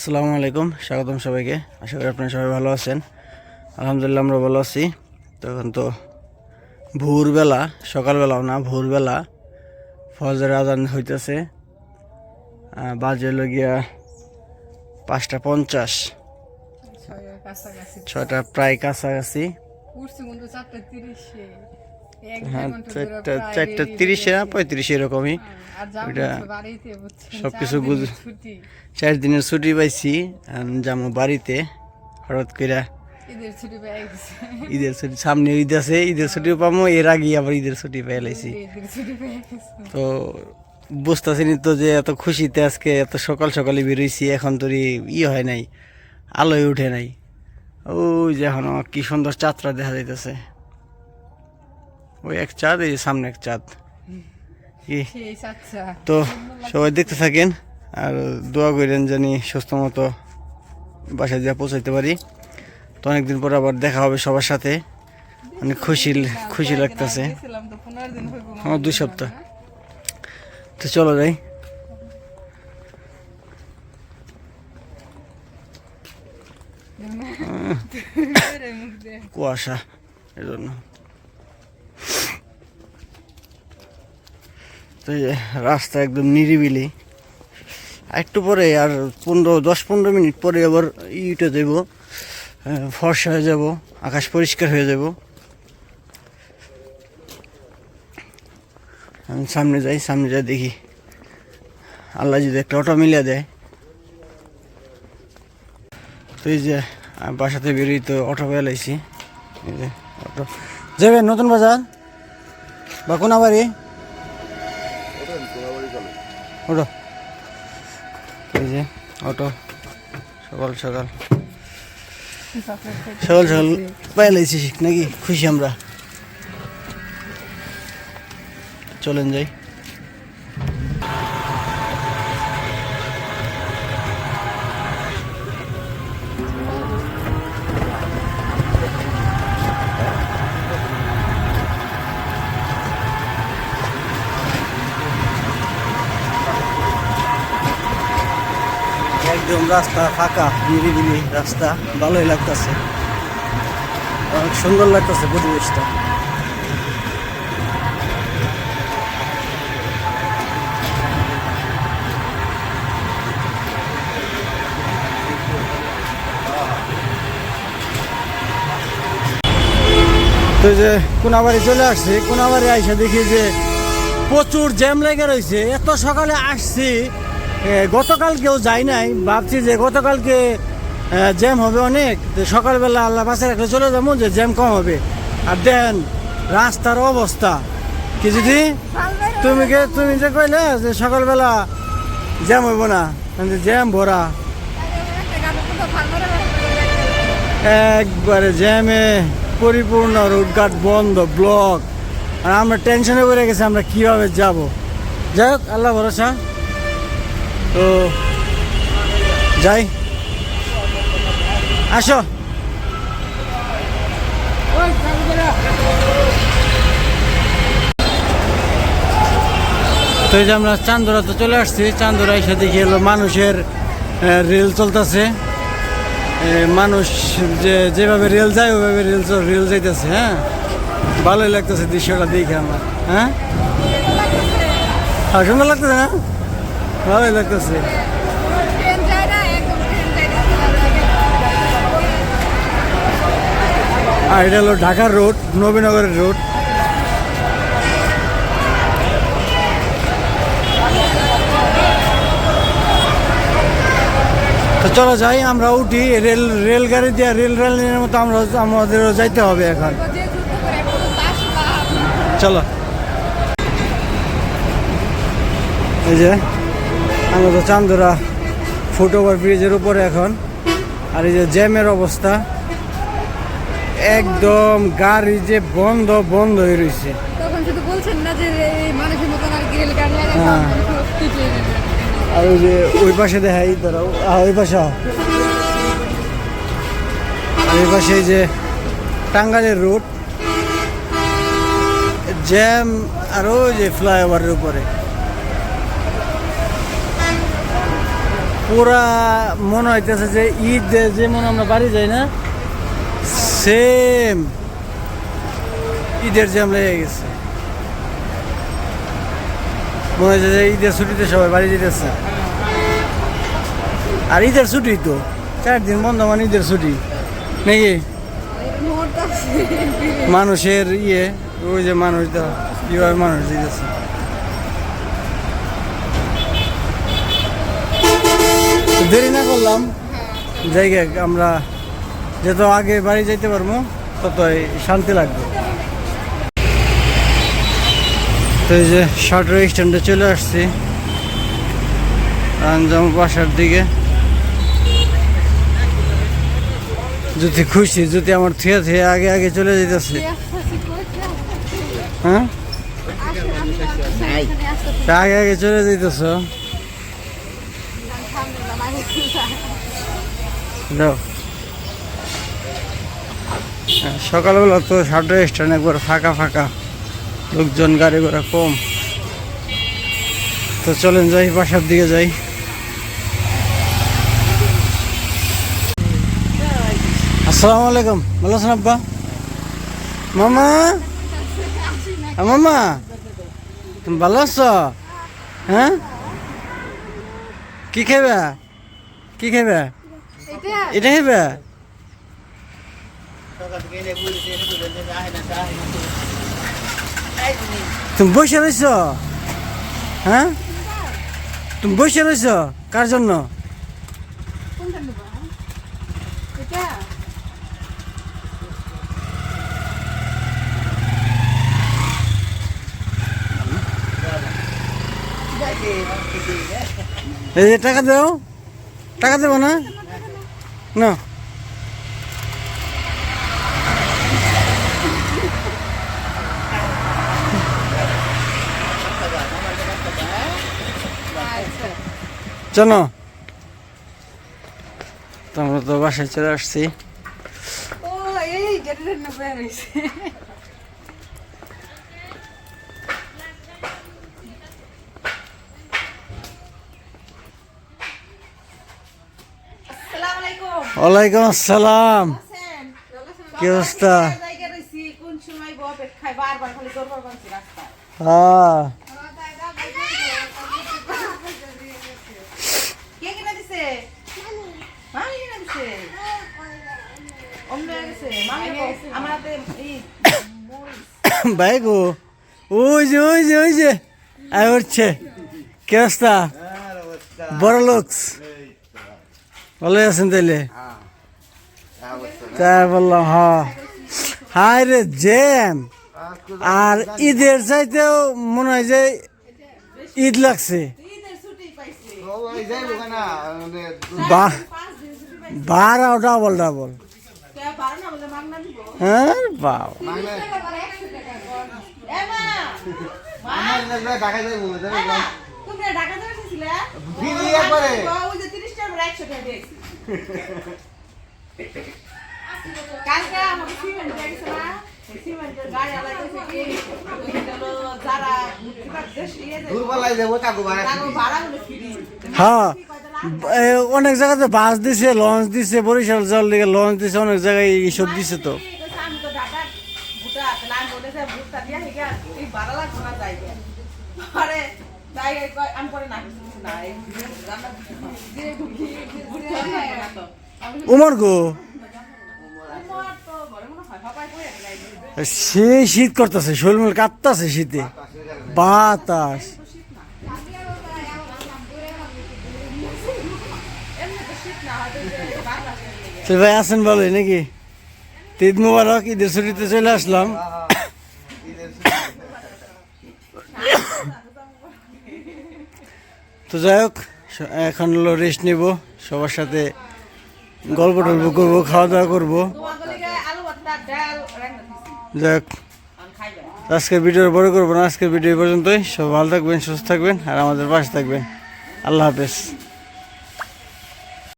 আসসালামু আলাইকুম, স্বাগতম সবাইকে। আশা করি আপনারা সবাই ভালো আছেন। আলহামদুলিল্লাহ আমরা ভালো আছি। তখন তো ভোরবেলা, সকালবেলাও না, ভোরবেলা ফজরের আজান হইতেছে। বাজে হলো গিয়া 5:50, 6টা প্রায় কাছাকাছি। হ্যাঁ, 4:30 না 35 এরকমই। ওইটা সবকিছু 4 দিনের ছুটি পাইছি, যাবো বাড়িতে হঠাৎ করে। ঈদের ছুটি সামনে, ঈদ আছে, ঈদের ছুটিও পাবো, এর আগে আবার ঈদের ছুটি পেয়ে লাইছি। তো বুঝতেছি তো যে এত খুশিতে আজকে এত সকাল সকালে বেরোইছি, এখন তো হয় নাই, আলোয় উঠে নাই। ওই যে এখন কি সুন্দর চাঁদটা দেখা যাইতেছে। ওই এক চাঁদ, এই সামনে এক চাঁদ। তো সবাই দেখতে থাকেন আর দোয়া করেন জানি সুস্থ মতো বাসায় যা পৌঁছাইতে পারি। তো অনেকদিন পর আবার দেখা হবে সবার সাথে, অনেক খুশি লাগতেছে। আমার 2 সপ্তাহ। তো চলো যাই। কুয়াশা এর জন্য। তো রাস্তা একদম নিরিবিলি। একটু পরে আর 10-15 মিনিট পরে আবার ইটা যাব, ফর্সা হয়ে যাব, আকাশ পরিষ্কার হয়ে যাব। আমি সামনে যাই দেখি আল্লাহ যদি একটা অটো মিলিয়ে দেয়। তো এই যে বাসাতে বেরিয়ে তো অটো পেলাইছি। এই যে অটো যাবে নতুন বাজার বা কোনাবাড়ি, ওটো। এই যে অটো সকাল সকাল পাইলাইছি নাকি, খুশি আমরা। চলেন যাই। একদম রাস্তা ফাঁকা, নিরিবিলি রাস্তা, ভালোই লাগতেছে, অনেক সুন্দর লাগতেছে পরিবেশটা। তো যে কোনাবাড়ি চলে আসছি, কোনাবাড়ি আইসা দেখি যে প্রচুর জ্যাম লেগে রয়েছে। এত সকালে আসছি, গতকালকেও যাই নাই, ভাবছি যে গতকালকে জ্যাম হবে অনেক, সকালবেলা আল্লাহ বাসে রাখলে চলে যাবো, যে জ্যাম কম হবে। আর দেন রাস্তার অবস্থা কি, যদি তুমি যে কইলে যে সকালবেলা জ্যাম হইব না, জ্যাম ভরা, একবারে জ্যামে পরিপূর্ণ, রোডঘাট বন্ধ, ব্লক। আর আমরা টেনশনে পড়ে গেছি, আমরা কিভাবে যাব। যাই হোক, আল্লাহ ভরসা। তো যাই, আসো। তো এই যে আমরা চান্দুরা তো চলে আসছি। চান্দুরা এসে দেখি এলো মানুষের রেল চলতেছে। মানুষ যেভাবে রেল যায় ওইভাবে রেল যাইতেছে। হ্যাঁ, ভালোই লাগতেছে দৃশ্যটা দেখে আমার। হ্যাঁ, সুন্দর লাগতেছে না? ভালোই লাগতেছে। আর এটা হলো ঢাকার রোড, নবীনগরের রোড। তো চলো যাই, আমরা উঠি রেলগাড়ি দিয়ে, রেলের মতো আমাদেরও যাইতে হবে এখন। চলো, এই যে আমরা তো চান্দুরা ফুটওভার ব্রিজের উপরে এখন। আর এই যে জ্যামের অবস্থা, একদম গাড়ি যে বন্ধ হয়ে রয়েছে। আর ওই যে ওই পাশে দেখাই, দাঁড়াও, ওই পাশে, আর ওই পাশে এই যে টাঙ্গাইলের রোড জ্যাম, আর ওই যে ফ্লাইওভারের উপরে। পুরা মনে হইতেছে যে ঈদ যেমন আমরা বাড়ি যাই না, সেম ঈদের জ্যাম লেগে গেছে। মনে হচ্ছে যে ঈদের ছুটিতে সবাই বাড়ি যেতেছে। আর ঈদের ছুটি তো 4 দিন বন্ধ, মানে ঈদের ছুটি নাকি? মানুষের ওই যে মানুষ কিভাবে মানুষ দিতেছে। দেরি না করলাম জায়গা, আমরা যত আগে বাড়ি যাইতে পারবো ততই শান্তি লাগবে। তো এই যে শার্টের স্ট্যান্ডে চলে আসছি, যাবো বাসার দিকে। যদি খুশি, যদি আমার থিয়ে থিয়ে আগে আগে চলে যেতেছে। হ্যাঁ, আগে আগে চলে যেতেছ। সকালবেলা তো শার্টের স্ট্যান্ড একবার ফাঁকা ফাঁকা, লোকজন গাড়ি ঘোড়া কম। তো চলেন যাই, বাসার দিকে যাই। আসসালামু আলাইকুম, ভালো আছেন আব্বা? মামা, মামা তুমি ভালো আছো? হ্যাঁ, কি খাইবা? কি খাইবা? এটা খাইবা? তুমি বসে রয়েছ? হ্যাঁ, তুমি বসে রয়েছ কার জন্য? এই যে টাকা দাও, টাকা দেবো না? না, চলো। তো আমরা তো বাসায় চলে আসছি। ওয়ালাইকুম আসসালাম, কি অবস্থা? হ্যাঁ, ভাই গো, ওই যে ওই যে ওই যে উঠছে। কি অবস্থা? বড় লোক, ভালো আছেন তাইলে? তাই বললাম। হ্যাঁ, হায় রে জ্যাম। আর ঈদের চাইতেও মনে হয় যে ঈদ লাগছে। ভাড়াও ডাবল ডাবল। হ্যাঁ বাবা, হ্যাঁ, অনেক জায়গাতে বাস দিছে, লঞ্চ দিছে, বরিশাল যাওয়ার লিগে লঞ্চ দিছে, অনেক জায়গায় এইসব দিছে। তো উমর গো, সে শীত করতেছে, শরীর কাঁপতেছে শীতে, বাতাস। ভাই আছেন ভালো নাকি? ঈদ মুবারক, ঈদের ছুটিতে চলে আসলাম। তো যাই হোক, এখন হলো রেস্ট নিব, সবার সাথে গল্প টল্প করবো, খাওয়া দাওয়া করবো। যাই হোক, আজকের ভিডিও বড় করবো না, আজকের ভিডিও পর্যন্তই। সব ভালো থাকবেন, সুস্থ থাকবেন, আর আমাদের পাশে থাকবেন। আল্লাহ হাফেজ।